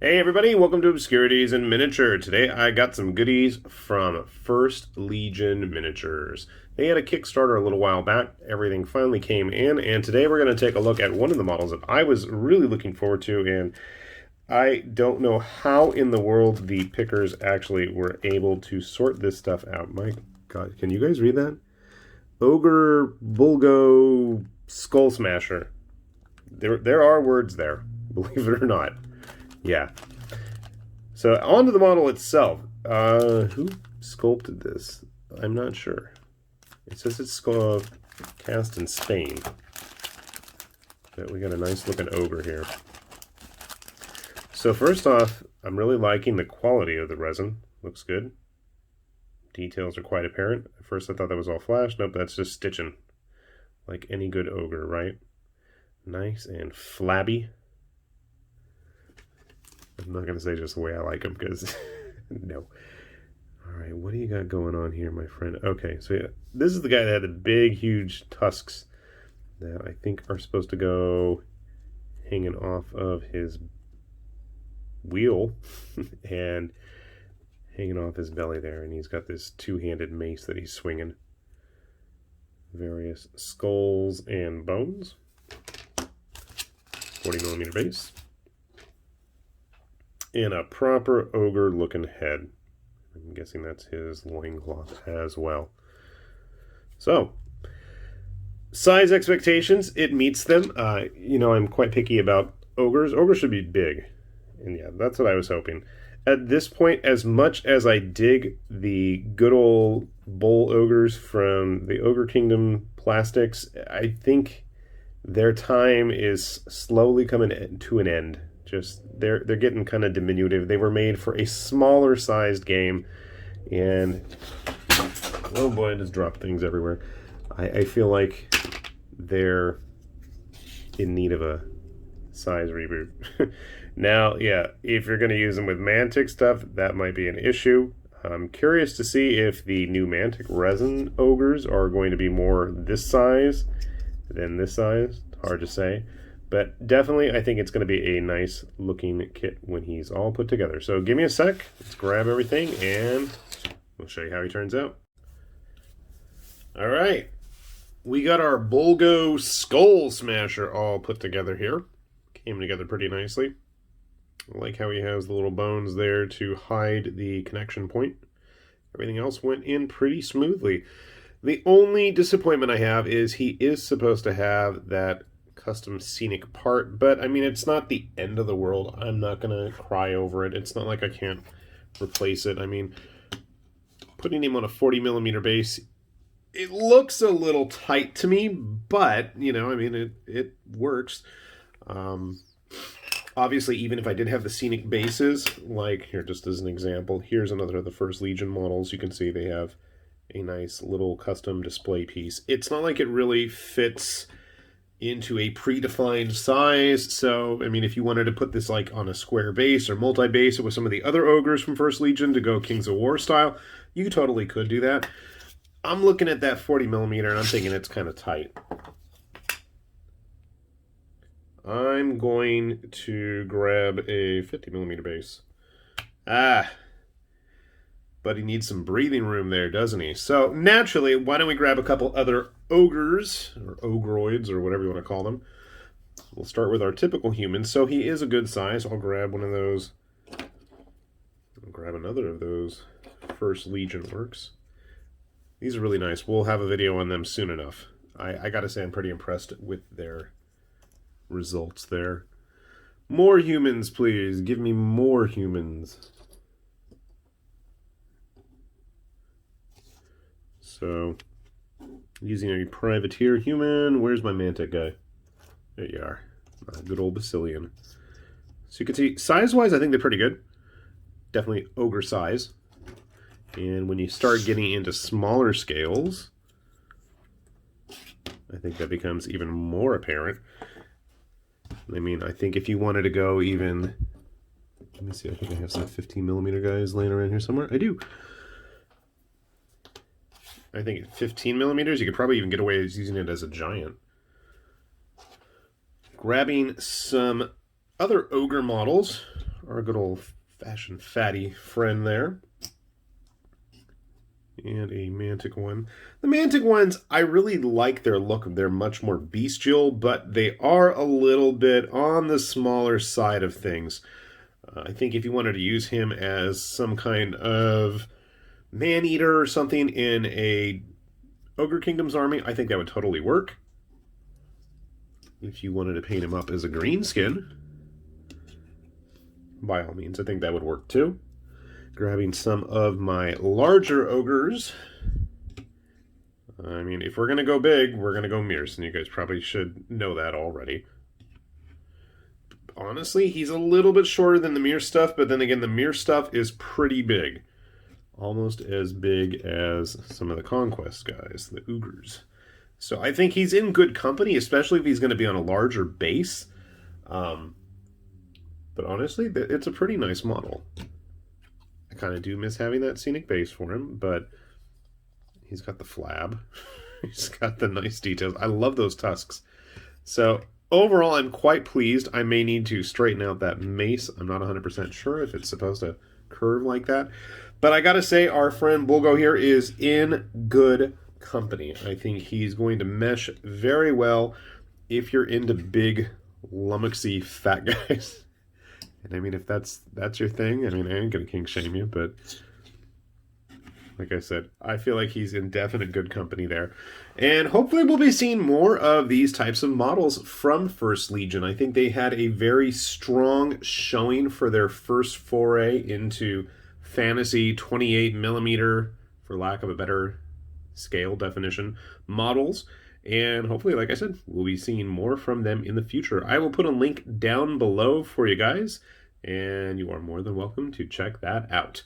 Hey everybody, welcome to Obscurities in Miniature. Today I got some goodies from First Legion Miniatures. They had a Kickstarter a little while back. Everything finally came in, and today we're going to take a look at one of the models that I was really looking forward to, and I don't know how in the world the pickers actually were able to sort this stuff out. My God, can you guys read that? Ogre, Bulgo, Skullsmasher. There are words there, believe it or not. Yeah. So onto the model itself. Who sculpted this? I'm not sure. It says it's cast in Spain. But we got a nice looking ogre here. So first off, I'm really liking the quality of the resin. Looks good. Details are quite apparent. At first I thought that was all flash. Nope, that's just stitching. Like any good ogre, right? Nice and flabby. I'm not going to say just the way I like them, because no. Alright, what do you got going on here, my friend? Okay, so yeah, this is the guy that had the big, huge tusks that I think are supposed to go hanging off of his wheel and hanging off his belly there. And he's got this two-handed mace that he's swinging. Various skulls and bones. 40mm base. And a proper ogre looking head. I'm guessing that's his loincloth as well. So, size expectations, it meets them. You know, I'm quite picky about ogres. Ogres should be big. And yeah, that's what I was hoping. At this point, as much as I dig the good old bull ogres from the Ogre Kingdom plastics, I think their time is slowly coming to an end. Just they're getting kind of diminutive. They were made for a smaller sized game, and oh boy, I just dropped things everywhere. I feel like they're in need of a size reboot. Now, yeah, if you're going to use them with Mantic stuff, that might be an issue. I'm curious to see if the new Mantic resin ogres are going to be more this size than this size. Hard to say. But definitely, I think it's going to be a nice looking kit when he's all put together. So give me a sec. Let's grab everything and we'll show you how he turns out. All right. We got our Bulgo Skullsmasher all put together here. Came together pretty nicely. I like how he has the little bones there to hide the connection point. Everything else went in pretty smoothly. The only disappointment I have is he is supposed to have that custom scenic part, but I mean, it's not the end of the world. I'm not gonna cry over it. It's not like I can't replace it. I mean, putting him on a 40mm base, it looks a little tight to me, but you know, I mean, it works. Obviously, even if I did have the scenic bases, like here, just as an example, here's another of the First Legion models. You can see they have a nice little custom display piece. It's not like it really fits into a predefined size. So, I mean, if you wanted to put this like on a square base or multi-base with some of the other ogres from First Legion to go Kings of War style, you totally could do that. I'm looking at that 40mm and I'm thinking it's kind of tight. I'm going to grab a 50mm base. But he needs some breathing room there, doesn't he? So naturally, why don't we grab a couple other ogres, or ogroids, or whatever you want to call them. We'll start with our typical human. So he is a good size. I'll grab one of those. I'll grab another of those First Legion works. These are really nice. We'll have a video on them soon enough. I gotta say I'm pretty impressed with their results there. More humans, please. Give me more humans. So, using a privateer human. Where's my Mantic guy? There you are. Good old Basilian. So you can see, size-wise, I think they're pretty good. Definitely ogre size. And when you start getting into smaller scales, I think that becomes even more apparent. I mean, I think if you wanted to go even... Let me see, I think I have some 15mm guys laying around here somewhere. I do. I think at 15mm, you could probably even get away with using it as a giant. Grabbing some other ogre models. our good old-fashioned fatty friend there. And a Mantic one. The Mantic ones, I really like their look. They're much more bestial, but they are a little bit on the smaller side of things. I think if you wanted to use him as some kind of man-eater or something in a Ogre Kingdom's army, I think that would totally work. If you wanted to paint him up as a green skin, by all means, I think that would work too. Grabbing some of my larger ogres. I mean, if we're going to go big, we're going to go Mierce, and you guys probably should know that already. Honestly, he's a little bit shorter than the Mierce stuff, but then again, the Mierce stuff is pretty big. Almost as big as some of the Conquest guys, the Ogres. So I think he's in good company, especially if he's going to be on a larger base. But honestly, it's a pretty nice model. I kind of do miss having that scenic base for him, but he's got the flab. He's got the nice details. I love those tusks. So overall, I'm quite pleased. I may need to straighten out that mace. I'm not 100% sure if it's supposed to curve like that. But I gotta say, our friend Bulgo here is in good company. I think he's going to mesh very well if you're into big, lummoxy, fat guys. And I mean, if that's your thing, I mean, I ain't gonna kink shame you, but like I said, I feel like he's in definite good company there. And hopefully we'll be seeing more of these types of models from First Legion. I think they had a very strong showing for their first foray into fantasy 28mm, for lack of a better scale definition, models. And hopefully, like I said, we'll be seeing more from them in the future. I will put a link down below for you guys, and you are more than welcome to check that out.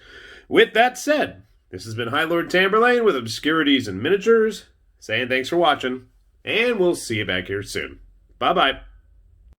With that said, this has been High Lord Tamberlane with Obscurities and Miniatures, saying thanks for watching, and we'll see you back here soon. Bye-bye.